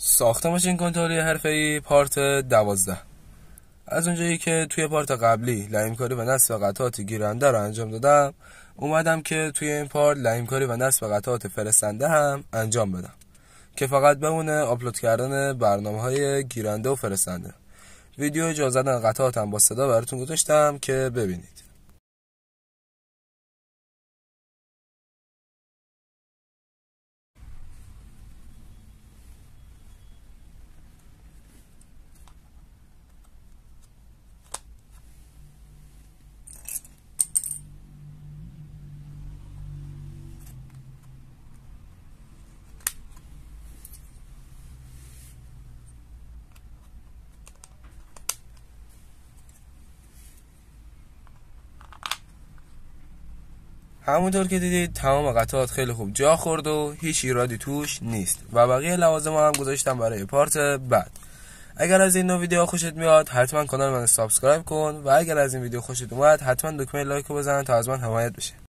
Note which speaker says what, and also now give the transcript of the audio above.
Speaker 1: ساخت ماشین کنترلی حرفه‌ای پارت 12. از اونجایی که توی پارت قبلی لایمکاری و نصب قطعات گیرنده رو انجام دادم، اومدم که توی این پارت لایمکاری و نصب قطعات فرستنده هم انجام بدم که فقط بمونه آپلود کردن برنامه‌های گیرنده و فرستنده. ویدیو جا زدن قطعاتم با صدا براتون گذاشتم که ببینید. همونطور که دیدید تمام قطعات خیلی خوب جا خورد و هیچ ایرادی توش نیست و بقیه لوازم هم گذاشتم برای پارت بعد. اگر از این نوع ویدیو خوشت میاد حتما کانال من سابسکرایب کن و اگر از این ویدیو خوشت اومد حتما دکمه لایک رو بزن تا از من حمایت بشه.